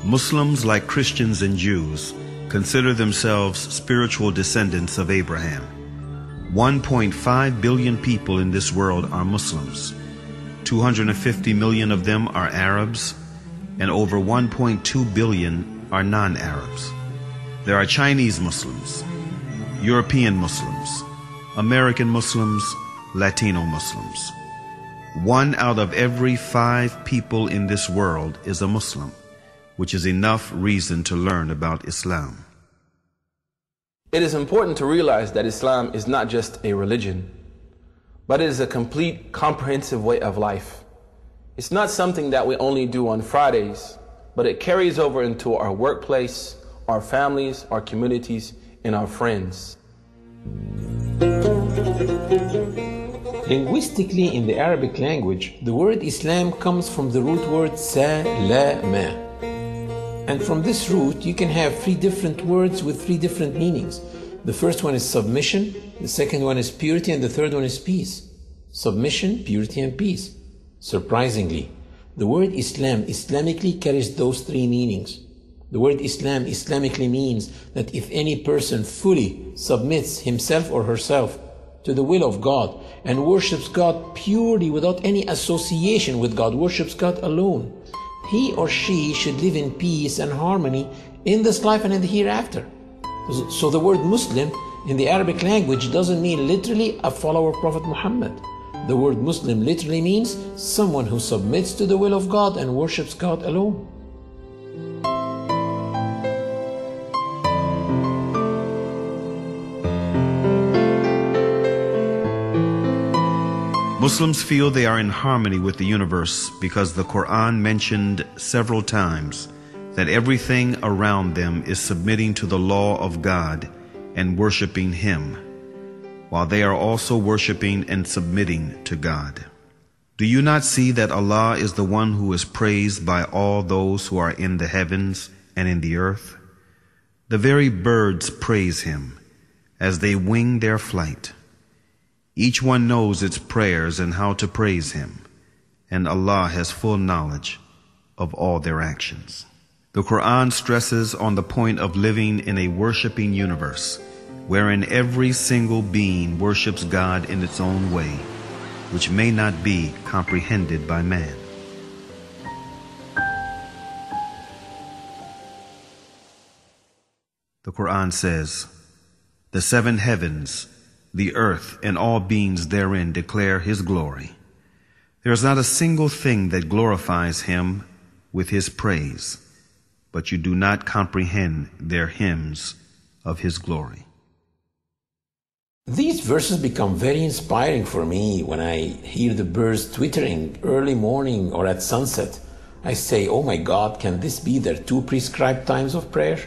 Muslims, like Christians and Jews, consider themselves spiritual descendants of Abraham. 1.5 billion people in this world are Muslims. 250 million of them are Arabs, and over 1.2 billion are non-Arabs. There are Chinese Muslims, European Muslims, American Muslims, Latino Muslims. 1 out of every 5 people in this world is a Muslim, which is enough reason to learn about Islam. It is important to realize that Islam is not just a religion, but it is a complete, comprehensive way of life. It's not something that we only do on Fridays, but it carries over into our workplace, our families, our communities, and our friends. Linguistically, in the Arabic language, the word Islam comes from the root word salama. And from this root, you can have 3 different words with 3 different meanings. The first one is submission, the second one is purity, and the third one is peace. Submission, purity, and peace. Surprisingly, the word Islam Islamically carries those 3 meanings. The word Islam Islamically means that if any person fully submits himself or herself to the will of God and worships God purely without any association with God, worships God alone, he or she should live in peace and harmony in this life and in the hereafter. So the word Muslim in the Arabic language doesn't mean literally a follower of Prophet Muhammad. The word Muslim literally means someone who submits to the will of God and worships God alone. Muslims feel they are in harmony with the universe because the Quran mentioned several times that everything around them is submitting to the law of God and worshiping Him, while they are also worshiping and submitting to God. Do you not see that Allah is the one who is praised by all those who are in the heavens and in the earth? The very birds praise Him as they wing their flight. Each one knows its prayers and how to praise Him, and Allah has full knowledge of all their actions. The Quran stresses on the point of living in a worshiping universe, wherein every single being worships God in its own way, which may not be comprehended by man. The Quran says, "The 7 heavens, the earth, and all beings therein declare His glory. There is not a single thing that glorifies Him with His praise, but you do not comprehend their hymns of His glory." These verses become very inspiring for me when I hear the birds twittering early morning or at sunset. I say, oh my God, can this be their 2 prescribed times of prayer?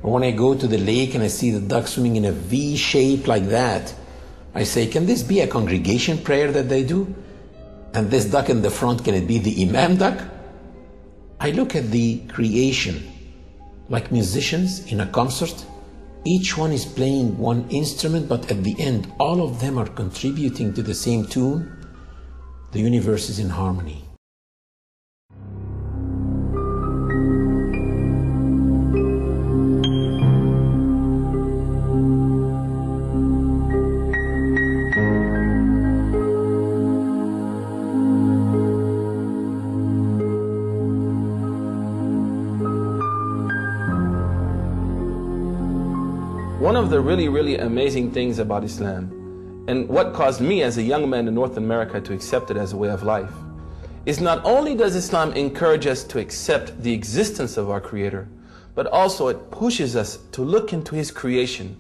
Or when I go to the lake and I see the duck swimming in a V shape like that, I say, can this be a congregation prayer that they do? And this duck in the front, can it be the Imam duck? I look at the creation like musicians in a concert. Each one is playing one instrument, but at the end, all of them are contributing to the same tune. The universe is in harmony. One of the really amazing things about Islam, and what caused me as a young man in North America to accept it as a way of life, is not only does Islam encourage us to accept the existence of our Creator, but also it pushes us to look into His creation,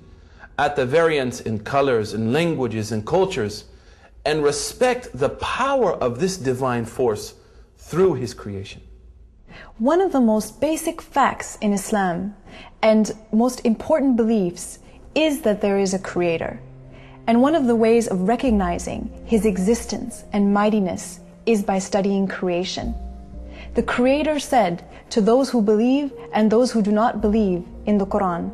at the variance in colors and languages and cultures, and respect the power of this divine force through His creation. One of the most basic facts in Islam and most important beliefs is that there is a Creator. And one of the ways of recognizing His existence and mightiness is by studying creation. The Creator said to those who believe and those who do not believe in the Quran,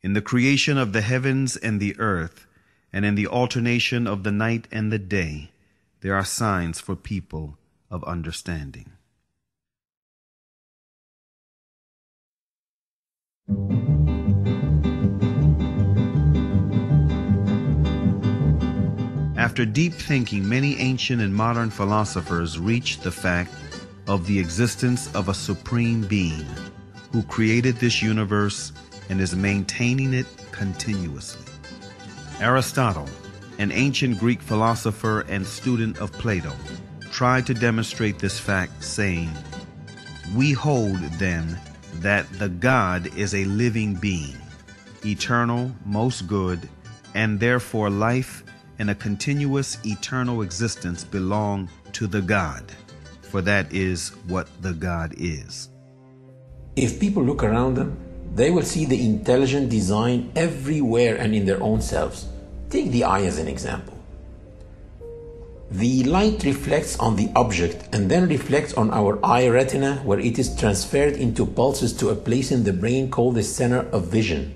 "In the creation of the heavens and the earth, and in the alternation of the night and the day, there are signs for people of understanding." After deep thinking, many ancient and modern philosophers reached the fact of the existence of a supreme being who created this universe and is maintaining it continuously. Aristotle, an ancient Greek philosopher and student of Plato, tried to demonstrate this fact, saying, "We hold, then, that the God is a living being, eternal, most good, and therefore life and a continuous eternal existence belong to the God, for that is what the God is." If people look around them, they will see the intelligent design everywhere and in their own selves. Take the eye as an example. The light reflects on the object and then reflects on our eye retina, where it is transferred into pulses to a place in the brain called the center of vision.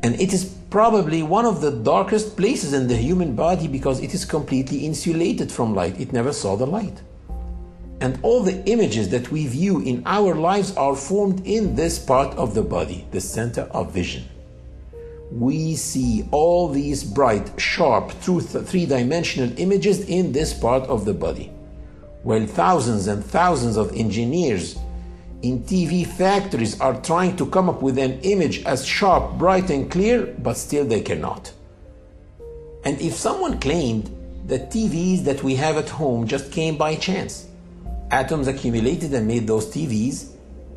And it is probably one of the darkest places in the human body because it is completely insulated from light. It never saw the light. And all the images that we view in our lives are formed in this part of the body, the center of vision. We see all these bright, sharp, three-dimensional images in this part of the body, while thousands and thousands of engineers in TV factories are trying to come up with an image as sharp, bright, and clear, but still they cannot. And if someone claimed that TVs that we have at home just came by chance, atoms accumulated and made those TVs,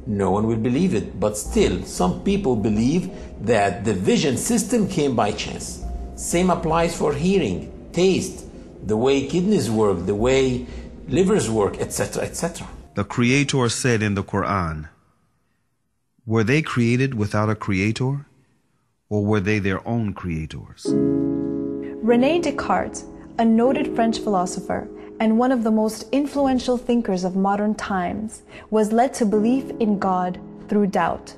no one will believe it. But still, some people believe that the vision system came by chance. Same applies for hearing, taste, the way kidneys work, the way livers work, etc., etc. The Creator said in the Quran, were they created without a creator, or were they their own creators? René Descartes, a noted French philosopher and one of the most influential thinkers of modern times, was led to belief in God through doubt.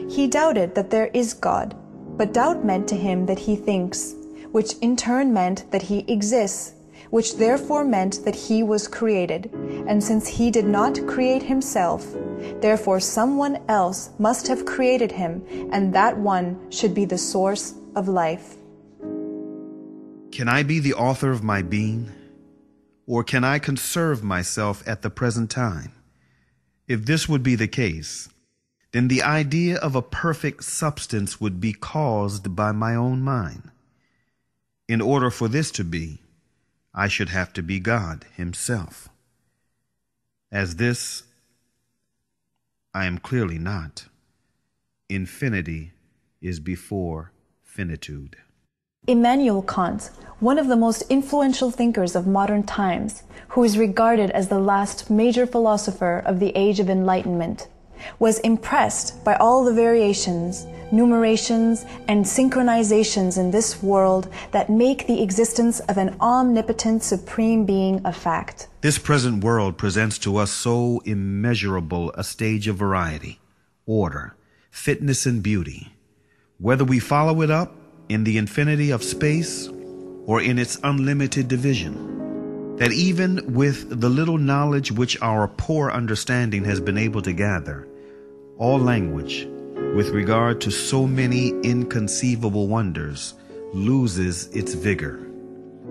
He doubted that there is God, but doubt meant to him that he thinks, which in turn meant that he exists, which therefore meant that he was created. And since he did not create himself, therefore someone else must have created him, and that one should be the source of life. Can I be the author of my being? Or can I conserve myself at the present time? If this would be the case, then the idea of a perfect substance would be caused by my own mind. In order for this to be, I should have to be God himself. As this, I am clearly not. Infinity is before finitude. Immanuel Kant, one of the most influential thinkers of modern times, who is regarded as the last major philosopher of the Age of Enlightenment, was impressed by all the variations, numerations, and synchronizations in this world that make the existence of an omnipotent supreme being a fact. This present world presents to us so immeasurable a stage of variety, order, fitness, and beauty. Whether we follow it up in the infinity of space or in its unlimited division, that even with the little knowledge which our poor understanding has been able to gather, all language, with regard to so many inconceivable wonders, loses its vigor,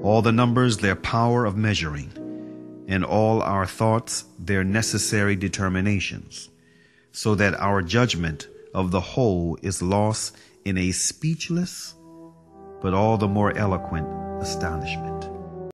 all the numbers their power of measuring, and all our thoughts their necessary determinations, so that our judgment of the whole is lost in a speechless but all the more eloquent astonishment.